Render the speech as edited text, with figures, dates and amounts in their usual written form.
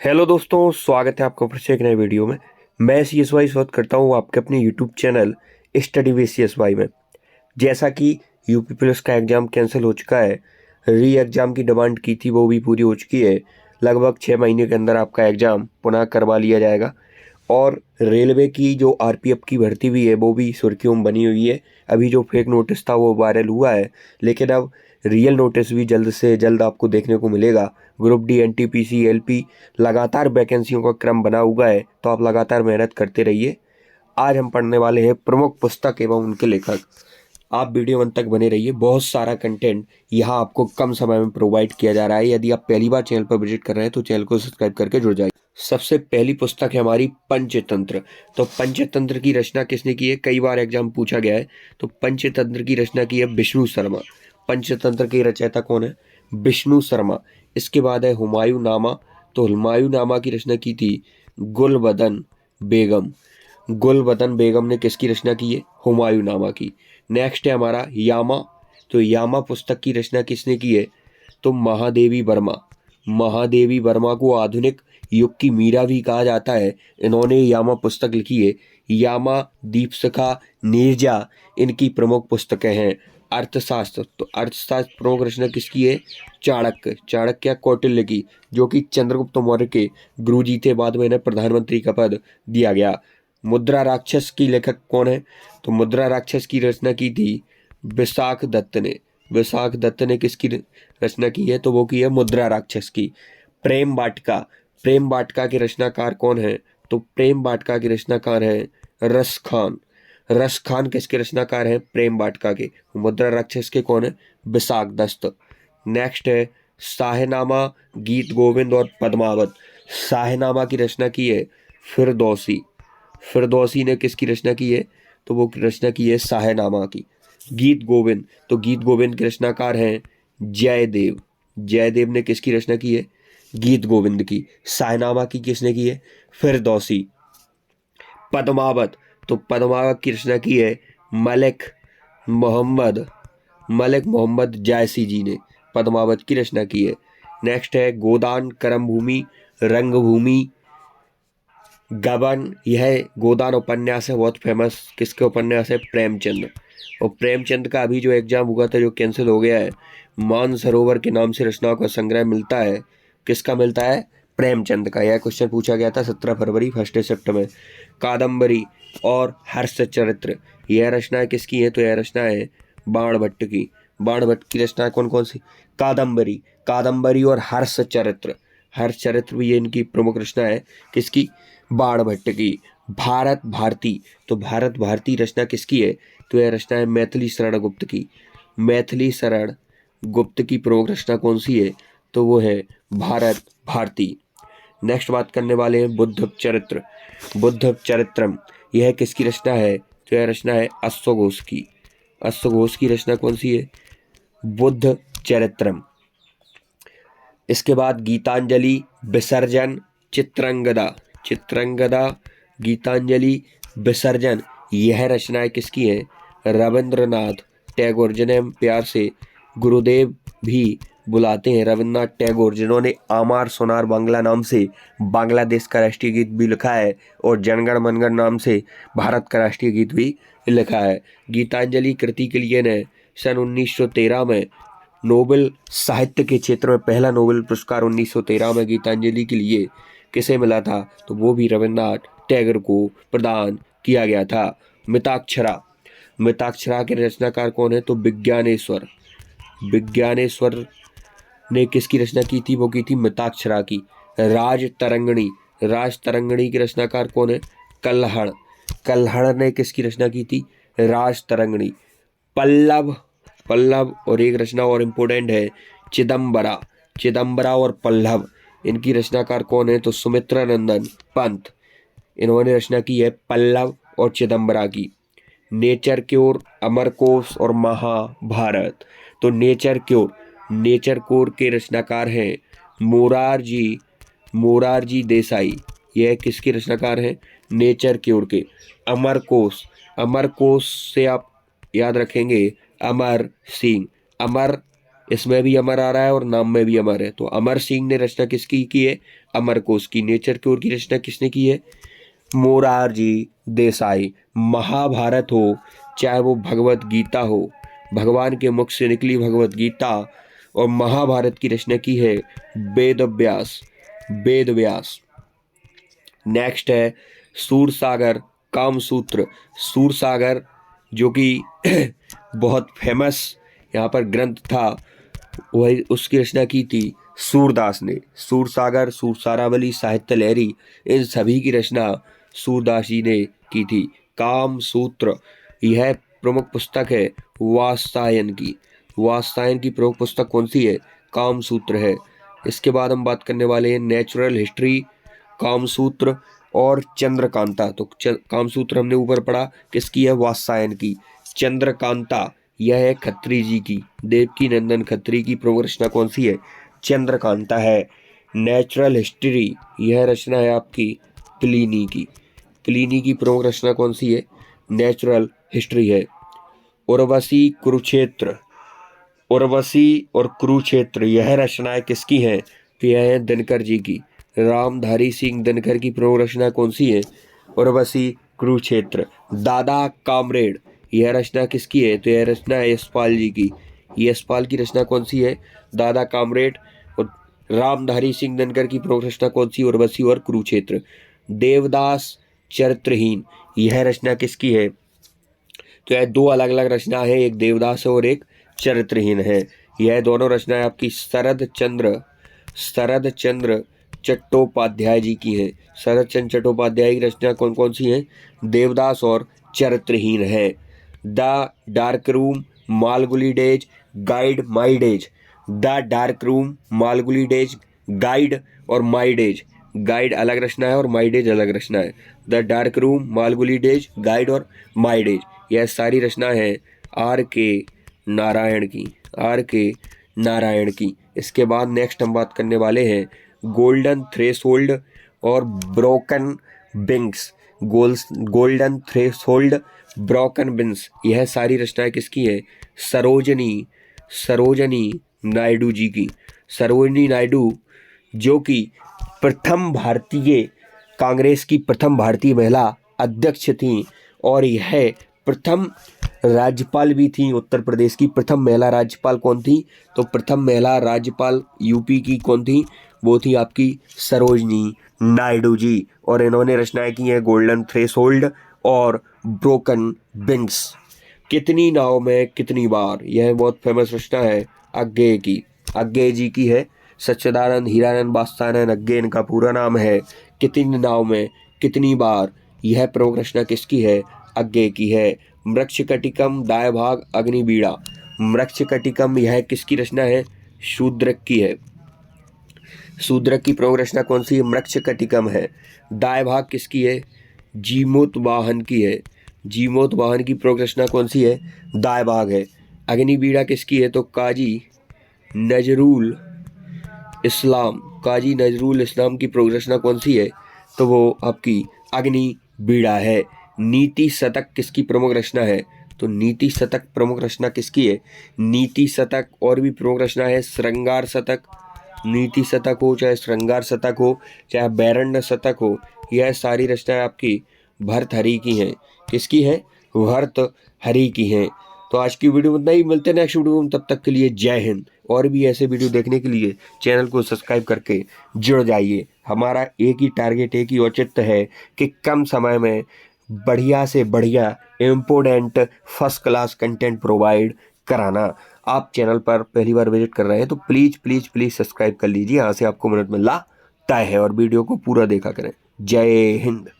Hello दोस्तों, स्वागत है आपका फिर से एक नए वीडियो में। मैं CSY स्वागत करता हूँ आपके अपने YouTube channel study with CSY में। जैसा कि यूपी पुलिस का एग्ज़ाम कैंसिल हो चुका है, री एग्ज़ाम की डिमांड की थी वो भी पूरी हो चुकी है। लगभग 6 महीने के अंदर आपका एग्ज़ाम पुनः करवा लिया जाएगा। और रेलवे की जो RPF की भर्ती भी है वो भी सुर्खियों में बनी हुई है। अभी जो फेक नोटिस था वो वायरल हुआ है, लेकिन अब रियल नोटिस भी जल्द से जल्द आपको देखने को मिलेगा। ग्रुप डी, NTPC, LP लगातार वैकेंसियों का क्रम बना हुआ है, तो आप लगातार मेहनत करते रहिए। आज हम पढ़ने वाले हैं प्रमुख पुस्तक एवं उनके लेखक। आप वीडियो अंत तक बने रहिए, बहुत सारा कंटेंट यहाँ आपको कम समय में प्रोवाइड किया जा रहा है। यदि आप पहली बार चैनल पर विजिट कर रहे हैं तो चैनल को सब्सक्राइब करके जुड़ जाइए। सबसे पहली पुस्तक है हमारी पंचतंत्र। तो पंचतंत्र की रचना किसने की है, कई बार एग्जाम पूछा गया है। तो पंचतंत्र की रचना की है विष्णु शर्मा। पंचतंत्र के रचयिता कौन है? विष्णु शर्मा। इसके बाद है हुमायूं नामा। तो हुमायूं नामा की रचना की थी गुलबदन बेगम। गुलबदन बेगम ने किसकी रचना की है? हुमायूं नामा की। नेक्स्ट है हमारा यामा। तो यामा पुस्तक की रचना किसने की है? तो महादेवी वर्मा। महादेवी वर्मा को आधुनिक युग की मीरा भी कहा जाता है। इन्होंने यामा पुस्तक लिखी है। यामा, दीपशिखा, नीरजा इनकी प्रमुख पुस्तकें हैं। अर्थशास्त्र। तो अर्थशास्त्र प्रमुख रचना किसकी है? चाणक्य। चाणक्य कौटिल्य की, जो कि चंद्रगुप्त मौर्य के गुरुजी थे। बाद में इन्हें प्रधानमंत्री का पद दिया गया। मुद्रा राक्षस की लेखक कौन है? तो मुद्रा राक्षस की रचना की थी विशाख दत्त ने। विशाख दत्त ने किसकी रचना की है? तो वो की है मुद्रा राक्षस की। प्रेम वाटिका। प्रेम वाटिका के रचनाकार कौन है? तो प्रेम वाटिका के रचनाकार है रस खान। रस खान किसके रचनाकार हैं? प्रेम वाटिका के। मुद्रा राक्षस के कौन है? विशाख दत्त। नेक्स्ट है शाहनामा, गीत गोविंद और पद्मावत। शाहनामा की रचना की है फिरदौसी। फिरदौसी ने किसकी रचना की है? तो वो रचना की है शाहनामा की। गीत गोविंद। तो गीत गोविंद के रचनाकार हैं जयदेव। जयदेव ने किसकी रचना की है? गीत गोविंद की। शाहनामा की किसने की है? फिरदौसी। पद्मावत। तो पद्मावत की रचना की है मोहम्मद मलिक मोहम्मद जायसी जी ने पद्मावत की रचना की है। नेक्स्ट है गोदान, करमभूमि, रंगभूमि, गबन। यह गोदान उपन्यास है, बहुत फेमस। किसके उपन्यास है? प्रेमचंद। और प्रेमचंद का अभी जो एग्जाम हुआ था जो कैंसिल हो गया है, मानसरोवर के नाम से रचनाओं का संग्रह मिलता है। किसका मिलता है? प्रेमचंद का। यह क्वेश्चन पूछा गया था 17 फरवरी फर्स्ट शिफ्ट में। कादम्बरी और हर्ष चरित्र, यह रचनाएं किसकी हैं? तो यह रचना है बाणभट्ट की। बाणभट्ट की रचना कौन कौन सी? कादम्बरी। कादम्बरी और हर्ष चरित्र। हर्ष चरित्र भी ये इनकी प्रमुख रचना है। किसकी? बाणभट्ट की। भारत भारती। तो भारत भारती रचना किसकी है? तो यह रचना है मैथिली शरण गुप्त की। मैथिली शरण गुप्त की प्रमुख रचना कौन सी है? तो वो है भारत भारती। नेक्स्ट बात करने वाले हैं बुद्ध चरित्र। बुद्ध चरित्रम, यह किसकी रचना है? तो यह रचना है अश्वघोष की। अश्वघोष की रचना कौन सी है? बुद्ध चरित्रम। इसके बाद गीतांजलि, विसर्जन, चित्रंगदा। चित्रंगदा, गीतांजलि, विसर्जन, यह रचनाएं किसकी हैं? रविंद्रनाथ टैगोर, जिन्हें हम प्यार से गुरुदेव भी बुलाते हैं। रविंद्रनाथ टैगोर, जिन्होंने आमार सोनार बांग्ला नाम से बांग्लादेश का राष्ट्रीय गीत भी लिखा है और जनगण मनगण नाम से भारत का राष्ट्रीय गीत भी लिखा है। गीतांजलि कृति के लिए ने सन 1913 में नोबेल साहित्य के क्षेत्र में पहला नोबेल पुरस्कार 1913 में गीतांजलि के लिए किसे मिला था? तो वो भी रविन्द्रनाथ टैगोर को प्रदान किया गया था। मिताक्षरा। मिताक्षरा के रचनाकार कौन है? तो विज्ञानेश्वर। विज्ञानेश्वर ने किसकी रचना की थी? वो की थी मिताक्षरा की। राज तरंगिणी। राज तरंगिणी के रचनाकार कौन है? कल्हड़। कल्हड़ ने किसकी रचना की थी? राज तरंगिणी। पल्लव। पल्लव और एक रचना और इम्पोर्टेंट है चिदम्बरा। चिदम्बरा और पल्लव, इनकी रचनाकार कौन है? तो सुमित्रा नंदन पंत। इन्होंने रचना की है पल्लव और चिदम्बरा की। नेचर क्योर, अमरकोश और महाभारत। तो नेचर क्योर, नेचर क्योर के रचनाकार हैं मोरारजी मोरारजी देसाई। यह किसके रचनाकार हैं? नेचर क्योर के। अमरकोश, अमरकोश से आप याद रखेंगे अमर सिंह। अमर इसमें भी अमर आ रहा है और नाम में भी अमर है। तो अमर सिंह ने रचना किसकी की है? अमर कोश की। नेचर क्योर की रचना किसने की है? मोरारजी देसाई। महाभारत हो चाहे वो भगवत गीता हो, भगवान के मुख से निकली भगवत गीता और महाभारत की रचना की है वेद व्यास। वेद व्यास। नेक्स्ट है सूरसागर कामसूत्र। सूरसागर जो कि बहुत फेमस यहाँ पर ग्रंथ था, वही उसकी रचना की थी सूरदास ने। सूरसागर, सूरसारावली, साहित्य लहरी, इन सभी की रचना सूरदास जी ने की थी। कामसूत्र यह प्रमुख पुस्तक है वात्सायन की। वात्सायन की प्रमुख पुस्तक कौन सी है? कामसूत्र है। इसके बाद हम बात करने वाले हैं नेचुरल हिस्ट्री, कामसूत्र और चंद्रकांता। तो कामसूत्र हमने ऊपर पढ़ा किसकी है? वात्सायन की। चंद्रकांता यह है खत्री जी की, देवकी नंदन खत्री की प्रमुख रचना कौन सी है? चंद्रकांता है। नेचुरल हिस्ट्री यह रचना है आपकी प्लिनी की। प्लिनी की प्रमुख रचना कौन सी है? नेचुरल हिस्ट्री है। उर्वशी कुरुक्षेत्र। उर्वशी और कुरुक्षेत्र यह रचनाएं किसकी हैं? तो यह है दिनकर जी की। रामधारी सिंह दिनकर की प्रमुख रचना कौन सी है? उर्वशी कुरुक्षेत्र। दादा कामरेड यह रचना किसकी है? तो यह रचना है यशपाल जी की। यशपाल की रचना कौन सी है? दादा कामरेड। और रामधारी सिंह दिनकर की प्रमुख रचना कौन सी? उर्वशी और कुरुक्षेत्र। देवदास चरित्रहीन यह रचना किसकी है? तो यह दो अलग अलग रचना है, एक देवदास है और एक चरित्रहीन है। यह दोनों रचनाएं आपकी शरद चंद्र चट्टोपाध्याय जी की हैं। शरद चंद्र चट्टोपाध्याय की रचना कौन कौन सी हैं? देवदास और चरित्रहीन है। The dark room, Malgudi days, guide, my days. The dark room, Malgudi days, guide और माई डेज। गाइड अलग रचना है और माई डेज अलग रचना है। The dark room, Malgudi days, guide और माई डेज यह सारी रचना है आर के नारायण की। आर के नारायण की। इसके बाद नेक्स्ट हम बात करने वाले हैं गोल्डन थ्रेशोल्ड और broken wings. Golden threshold, broken wings यह सारी रचनाएं किसकी है? सरोजनी नायडू जी की। सरोजनी नायडू जो कि प्रथम भारतीय कांग्रेस की प्रथम भारतीय महिला अध्यक्ष थी और यह प्रथम राज्यपाल भी थी। उत्तर प्रदेश की प्रथम महिला राज्यपाल कौन थी? तो प्रथम महिला राज्यपाल यूपी की कौन थी? वो थी आपकी सरोजनी नायडू जी। और इन्होंने रचनाएं की हैं गोल्डन थ्रेशोल्ड और ब्रोकन विंग्स। कितनी नाव में कितनी बार, यह बहुत फेमस रचना है अज्ञेय की। अज्ञेय जी की है। सच्चिदानंद हीरानंद वात्स्यायन अज्ञेय इनका पूरा नाम है। कितनी नाव में कितनी बार यह प्रमुख रचना किसकी है? अज्ञेय की है। मृक्षकटिकम दायभाग अग्निवीणा। मृक्षकटिकम यह किसकी रचना है? शूद्रक की है। शूद्रक की प्रमुख रचना कौन सी है? मृक्षकटिकम है। दायभाग किसकी है? जीमूतवाहन की है। जीमूतवाहन की प्रमुख रचना कौन सी है? दायभाग है। अग्निवीणा किसकी है? तो काजी नजरुल इस्लाम की प्रमुख रचना कौन सी है? तो वो आपकी अग्निवीणा है। नीति शतक किसकी प्रमुख रचना है? तो नीति शतक प्रमुख रचना किसकी है? नीति शतक। और भी प्रमुख रचना है श्रृंगार शतक। नीति शतक हो चाहे श्रृंगार शतक हो चाहे बैरण्य शतक हो, यह सारी रचनाएं आपकी भर्तृहरि की हैं। किसकी है? भर्तृहरि की हैं। तो आज की वीडियो में इतना ही। मिलते हैं नेक्स्ट वीडियो में, तब तक के लिए जय हिंद। और भी ऐसे वीडियो देखने के लिए चैनल को सब्सक्राइब करके जुड़ जाइए। हमारा एक ही टारगेट, एक ही औचित्य है कि कम समय में बढ़िया से बढ़िया important first class content provide कराना। आप चैनल पर पहली बार विजिट कर रहे हैं तो प्लीज़ प्लीज़ प्लीज़ सब्सक्राइब कर लीजिए। यहाँ से आपको मदद मिलना तय है और वीडियो को पूरा देखा करें। जय हिंद।